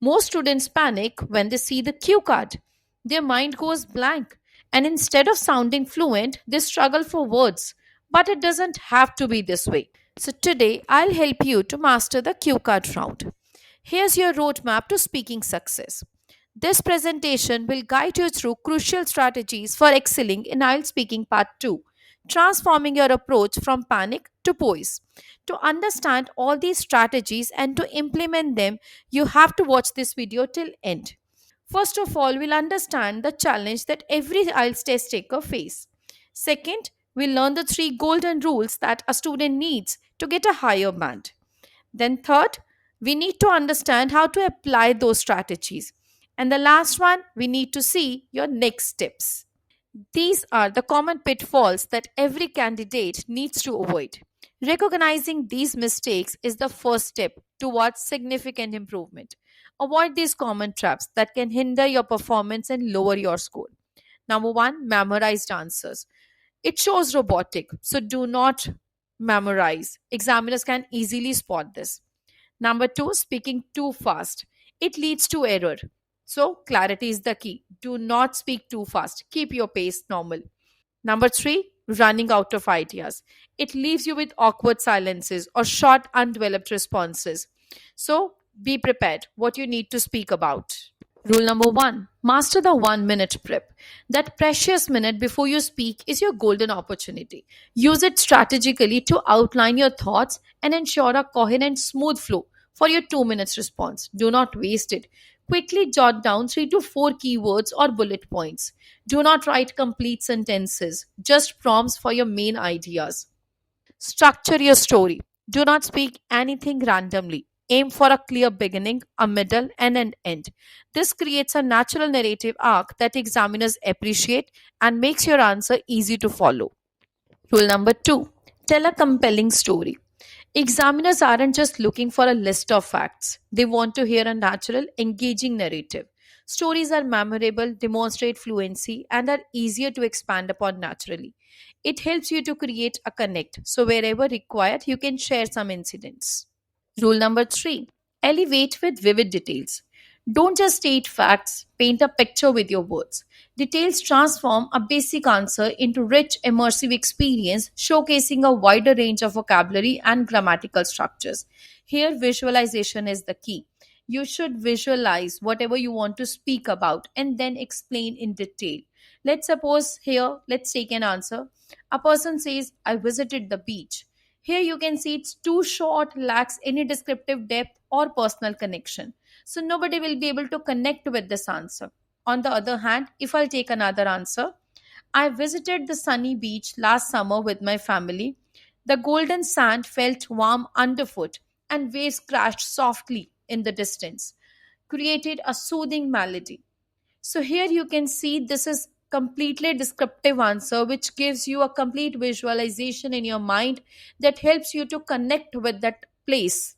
Most students panic when they see the cue card. Their mind goes blank, and instead of sounding fluent, they struggle for words. But it doesn't have to be this way. So, today I'll help you to master the cue card round. Here's your roadmap to speaking success. This presentation will guide you through crucial strategies for excelling in IELTS Speaking Part 2, transforming your approach from panic to poise. To understand all these strategies and to implement them, you have to watch this video till end. First of all, we'll understand the challenge that every IELTS test taker face. Second, we'll learn the three golden rules that a student needs to get a higher band. Then, third, we need to understand how to apply those strategies. And the last one, we need to see your next steps. These are the common pitfalls that every candidate needs to avoid. Recognizing these mistakes is the first step towards significant improvement. Avoid these common traps that can hinder your performance and lower your score. Number one, memorized answers. It shows robotic, so do not memorize. Examiners can easily spot this. Number two, speaking too fast. It leads to error. So, clarity is the key. Do not speak too fast. Keep your pace normal. Number three, running out of ideas. It leaves you with awkward silences or short, undeveloped responses. So, be prepared what you need to speak about. Rule number one, master the 1 minute prep. That precious minute before you speak is your golden opportunity. Use it strategically to outline your thoughts and ensure a coherent, smooth flow for your 2 minutes response. Do not waste it. Quickly jot down 3 to 4 keywords or bullet points. Do not write complete sentences, just prompts for your main ideas. Structure your story. Do not speak anything randomly. Aim for a clear beginning, a middle, and an end. This creates a natural narrative arc that examiners appreciate and makes your answer easy to follow. Rule number two, tell a compelling story. Examiners aren't just looking for a list of facts, they want to hear a natural, engaging narrative. Stories are memorable, demonstrate fluency, and are easier to expand upon naturally. It helps you to create a connect, so wherever required, you can share some incidents. Rule number three, elevate with vivid details. Don't just state facts, paint a picture with your words. Details transform a basic answer into rich, immersive experience, showcasing a wider range of vocabulary and grammatical structures. Here, visualization is the key. You should visualize whatever you want to speak about and then explain in detail. Let's suppose here, let's take an answer. A person says, I visited the beach. Here you can see it's too short, lacks any descriptive depth or personal connection. So nobody will be able to connect with this answer. On the other hand, if I'll take another answer, I visited the sunny beach last summer with my family. The golden sand felt warm underfoot and waves crashed softly in the distance, created a soothing melody. So here you can see this is completely descriptive answer which gives you a complete visualization in your mind that helps you to connect with that place.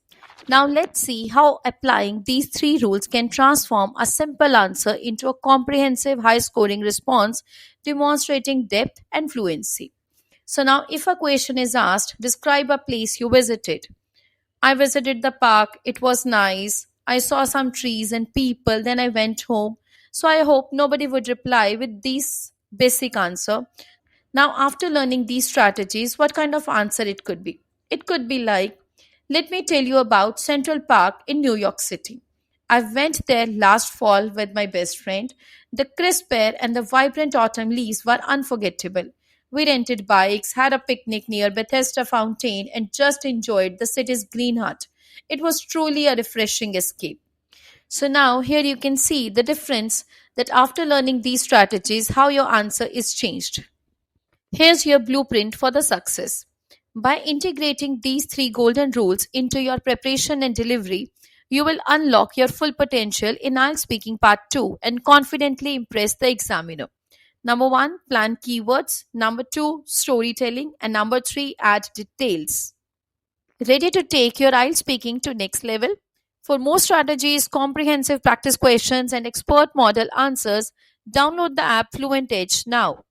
Now let's see how applying these three rules can transform a simple answer into a comprehensive high scoring response demonstrating depth and fluency. So now if a question is asked, describe a place you visited. I visited the park. It was nice. I saw some trees and people. Then I went home. So I hope nobody would reply with this basic answer. Now, after learning these strategies, what kind of answer it could be? It could be like, let me tell you about Central Park in New York City. I went there last fall with my best friend. The crisp air and the vibrant autumn leaves were unforgettable. We rented bikes, had a picnic near Bethesda Fountain, and just enjoyed the city's green hut. It was truly a refreshing escape. So now here you can see the difference that after learning these strategies, how your answer is changed. Here's your blueprint for the success. By integrating these three golden rules into your preparation and delivery, you will unlock your full potential in IELTS Speaking Part 2 and confidently impress the examiner. Number one, plan keywords. Number two, storytelling. And number three, add details. Ready to take your IELTS speaking to next level? For more strategies, comprehensive practice questions, and expert model answers, download the app Fluent Edge now.